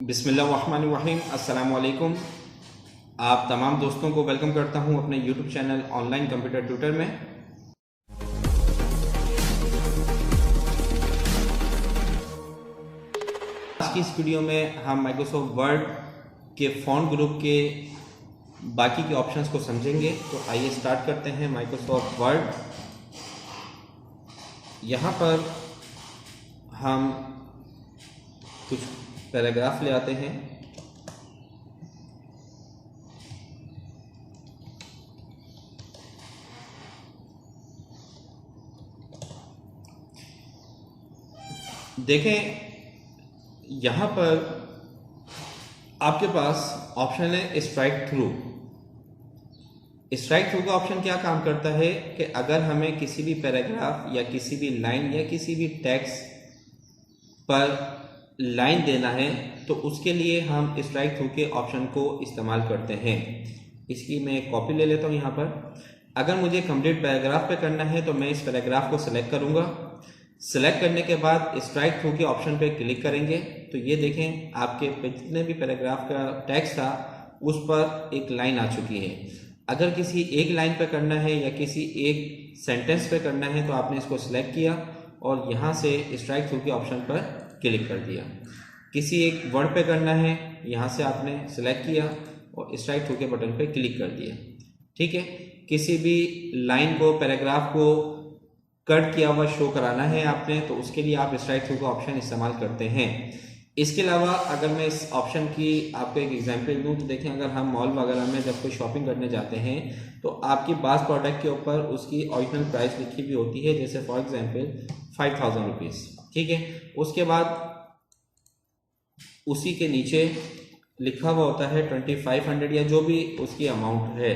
बिस्मिल्लाहिर्रहमानिर्रहीम। अस्सलाम वालेकुम। आप तमाम दोस्तों को वेलकम करता हूं अपने YouTube channel online computer tutor में। आज की इस वीडियो में हम माइक्रोसॉफ्ट वर्ड के फ़ॉन्ट ग्रुप के बाकी के ऑप्शंस को समझेंगे। तो आइए स्टार्ट करते हैं। माइक्रोसॉफ्ट वर्ड, यहाँ पर हम कुछ पैराग्राफ ले आते हैं। देखें, यहाँ पर आपके पास ऑप्शन है स्ट्राइक थ्रू। स्ट्राइक थ्रू का ऑप्शन क्या काम करता है कि अगर हमें किसी भी पैराग्राफ या किसी भी लाइन या किसी भी टेक्स्ट पर लाइन देना है तो उसके लिए हम स्ट्राइक थ्रू के ऑप्शन को इस्तेमाल करते हैं। इसकी मैं एक कॉपी ले लेता हूँ। यहाँ पर अगर मुझे कंप्लीट पैराग्राफ पे करना है तो मैं इस पैराग्राफ को सिलेक्ट करूँगा। सिलेक्ट करने के बाद स्ट्राइक थ्रू के ऑप्शन पे क्लिक करेंगे तो ये देखें, आपके जितने भी पैराग्राफ का टेक्स्ट था उस पर एक लाइन आ चुकी है। अगर किसी एक लाइन पे करना है या किसी एक सेंटेंस पे करना है तो आपने इसको सिलेक्ट किया और यहाँ से स्ट्राइक थ्रू के ऑप्शन पर क्लिक कर दिया। किसी एक वर्ड पे करना है, यहाँ से आपने सिलेक्ट किया और स्ट्राइक थ्रू के बटन पे क्लिक कर दिया। ठीक है, किसी भी लाइन को, पैराग्राफ को कट किया हुआ शो कराना है आपने तो उसके लिए आप स्ट्राइक थ्रू का ऑप्शन इस्तेमाल करते हैं। इसके अलावा अगर मैं इस ऑप्शन की आपको एक एग्जांपल दूं तो देखें, अगर हम मॉल वगैरह में जब कोई शॉपिंग करने जाते हैं तो आपकी बास प्रोडक्ट के ऊपर उसकी ओरिजिनल प्राइस लिखी हुई होती है, जैसे फॉर एग्जांपल 5000 रुपीज़। ठीक है, उसके बाद उसी के नीचे लिखा हुआ होता है 2500 या जो भी उसकी अमाउंट है।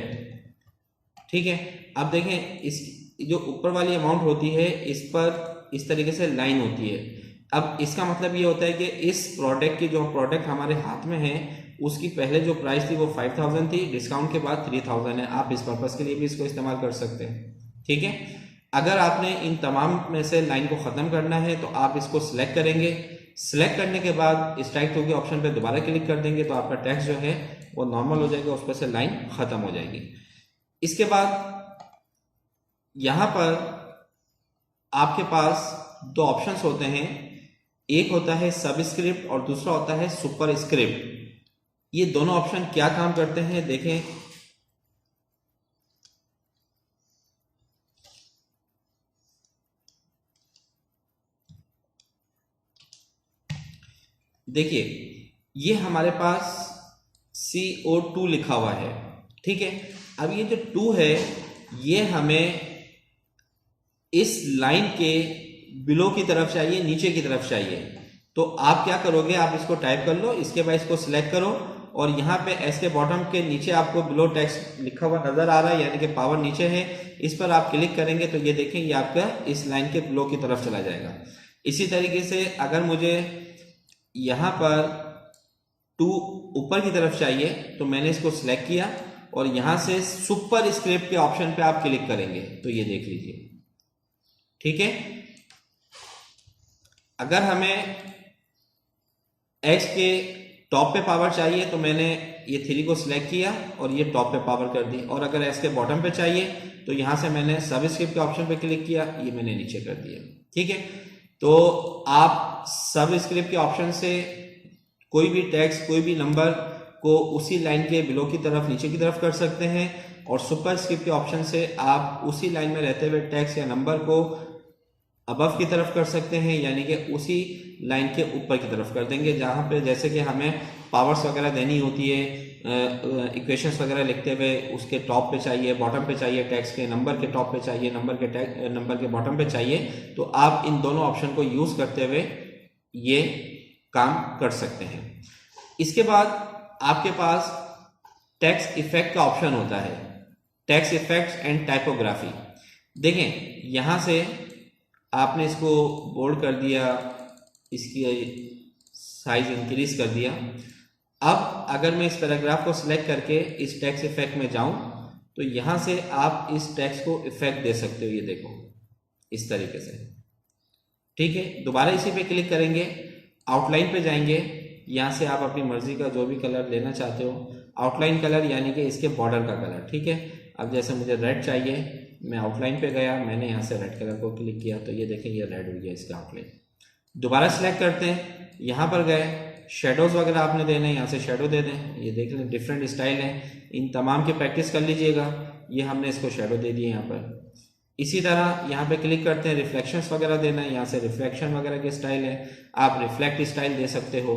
ठीक है, अब देखें, इस जो ऊपर वाली अमाउंट होती है इस पर इस तरीके से लाइन होती है। अब इसका मतलब ये होता है कि इस प्रोडक्ट की, जो प्रोडक्ट हमारे हाथ में है, उसकी पहले जो प्राइस थी वो 5000 थी, डिस्काउंट के बाद 3000 है। आप इस पर्पज़ के लिए भी इसको इस्तेमाल कर सकते हैं। ठीक है, अगर आपने इन तमाम में से लाइन को ख़त्म करना है तो आप इसको सिलेक्ट करेंगे। सिलेक्ट करने के बाद स्ट्राइक थ्रू के ऑप्शन पर दोबारा क्लिक कर देंगे तो आपका टेक्स्ट जो है वो नॉर्मल हो जाएगा, उस पर से लाइन ख़त्म हो जाएगी। इसके बाद यहाँ पर आपके पास दो ऑप्शंस होते हैं, एक होता है सबस्क्रिप्ट और दूसरा होता है सुपरस्क्रिप्ट। ये दोनों ऑप्शन क्या काम करते हैं देखें। देखिए, ये हमारे पास CO2 लिखा हुआ है। ठीक है, अब ये जो 2 है ये हमें इस लाइन के बिलो की तरफ चाहिए, नीचे की तरफ चाहिए। तो आप क्या करोगे, आप इसको टाइप कर लो, इसके बाद इसको सिलेक्ट करो और यहाँ पे एस के बॉटम के नीचे आपको बिलो टेक्स्ट लिखा हुआ नजर आ रहा है, यानी कि पावर नीचे है। इस पर आप क्लिक करेंगे तो ये देखें, ये आपका इस लाइन के बिलो की तरफ चला जाएगा। इसी तरीके से अगर मुझे यहाँ पर 2 ऊपर की तरफ चाहिए तो मैंने इसको सिलेक्ट किया और यहाँ से सुपर स्क्रिप्ट के ऑप्शन पे आप क्लिक करेंगे तो ये देख लीजिए। ठीक है, अगर हमें H के टॉप पे पावर चाहिए तो मैंने ये 3 को सिलेक्ट किया और ये टॉप पे पावर कर दी, और अगर S के बॉटम पे चाहिए तो यहाँ से मैंने सबस्क्रिप्ट के ऑप्शन पे क्लिक किया, ये मैंने नीचे कर दिया। ठीक है, तो आप सबस्क्रिप्ट के ऑप्शन से कोई भी टेक्स्ट, कोई भी नंबर को उसी लाइन के बिलो की तरफ, नीचे की तरफ कर सकते हैं, और सुपरस्क्रिप्ट के ऑप्शन से आप उसी लाइन में रहते हुए टेक्स्ट या नंबर को अबव की तरफ कर सकते हैं, यानी कि उसी लाइन के ऊपर की तरफ कर देंगे, जहाँ पे जैसे कि हमें पावर्स वगैरह देनी होती है, इक्वेशंस वगैरह लिखते हुए उसके टॉप पे चाहिए, बॉटम पे चाहिए, टेक्स्ट के नंबर के टॉप पे चाहिए, नंबर के बॉटम पे चाहिए, तो आप इन दोनों ऑप्शन को यूज़ करते हुए ये काम कर सकते हैं। इसके बाद आपके पास टेक्स्ट इफेक्ट का ऑप्शन होता है, टेक्स्ट इफेक्ट्स एंड टाइपोग्राफी। देखें, यहाँ से आपने इसको बोल्ड कर दिया, इसकी साइज इंक्रीज कर दिया। अब अगर मैं इस पैराग्राफ को सिलेक्ट करके इस टेक्स्ट इफेक्ट में जाऊं तो यहाँ से आप इस टेक्स्ट को इफेक्ट दे सकते हो, ये देखो इस तरीके से। ठीक है, दोबारा इसी पे क्लिक करेंगे, आउटलाइन पे जाएंगे, यहाँ से आप अपनी मर्जी का जो भी कलर लेना चाहते हो, आउटलाइन कलर यानी कि इसके बॉर्डर का कलर, ठीक है। अब जैसे मुझे रेड चाहिए, मैं आउटलाइन पे गया, मैंने यहाँ से रेड कलर को क्लिक किया तो ये देखें ये रेड हो गया इसका आउटलाइन। दोबारा सिलेक्ट करते हैं, यहाँ पर गए, शेडोज़ वगैरह आपने देने हैं, यहाँ से शेडो दे दें। ये देख लें डिफरेंट स्टाइल है, इन तमाम की प्रैक्टिस कर लीजिएगा। ये हमने इसको शेडो दे दिए यहाँ पर। इसी तरह यहाँ पे क्लिक करते हैं, रिफ्लेक्शंस वगैरह देना है, यहाँ से रिफ्लेक्शन वगैरह के स्टाइल है, आप रिफ्लेक्ट स्टाइल दे सकते हो।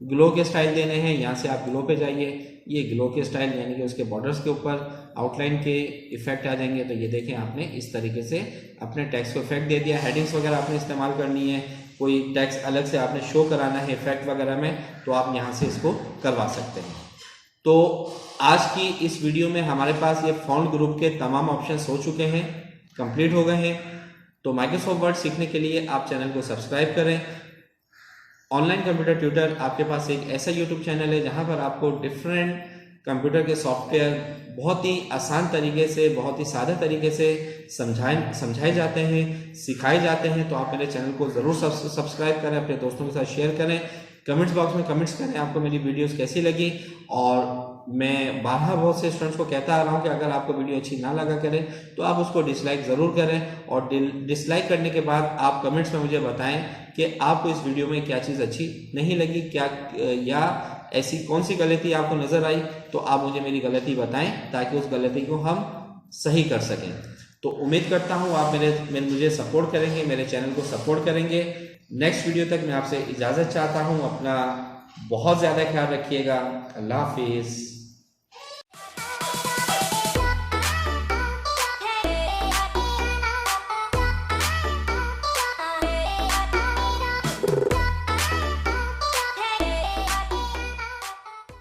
ग्लो के स्टाइल देने हैं, यहाँ से आप ग्लो पे जाइए, ये ग्लो के स्टाइल यानी कि उसके बॉर्डर्स के ऊपर आउटलाइन के इफेक्ट आ जाएंगे। तो ये देखें आपने इस तरीके से अपने टेक्स्ट को इफेक्ट दे दिया। हेडिंग्स वगैरह आपने इस्तेमाल करनी है, कोई टेक्स्ट अलग से आपने शो कराना है इफेक्ट वगैरह में, तो आप यहाँ से इसको करवा सकते हैं। तो आज की इस वीडियो में हमारे पास ये फॉन्ट ग्रुप के तमाम ऑप्शंस हो चुके हैं, कंप्लीट हो गए हैं। तो माइक्रोसॉफ्ट वर्ड सीखने के लिए आप चैनल को सब्सक्राइब करें। ऑनलाइन कंप्यूटर ट्यूटर आपके पास एक ऐसा यूट्यूब चैनल है जहां पर आपको डिफरेंट कंप्यूटर के सॉफ्टवेयर बहुत ही आसान तरीके से, बहुत ही सादे तरीके से समझाए जाते हैं, सिखाए जाते हैं। तो आप मेरे चैनल को ज़रूर सब्सक्राइब करें, अपने दोस्तों के साथ शेयर करें, कमेंट्स बॉक्स में कमेंट्स करें आपको मेरी वीडियोस कैसी लगी। और मैं बारहा बहुत से स्टूडेंट्स को कहता आ रहा हूँ कि अगर आपको वीडियो अच्छी ना लगा करें तो आप उसको डिसलाइक ज़रूर करें, और डिसलाइक करने के बाद आप कमेंट्स में मुझे बताएं कि आपको इस वीडियो में क्या चीज़ अच्छी नहीं लगी, क्या या ऐसी कौन सी गलती आपको नज़र आई, तो आप मुझे मेरी गलती बताएं ताकि उस गलती को हम सही कर सकें। तो उम्मीद करता हूँ आप मुझे सपोर्ट करेंगे, मेरे चैनल को सपोर्ट करेंगे। नेक्स्ट वीडियो तक मैं आपसे इजाज़त चाहता हूँ। अपना बहुत ज़्यादा ख्याल रखिएगा। अल्लाह हाफिज़।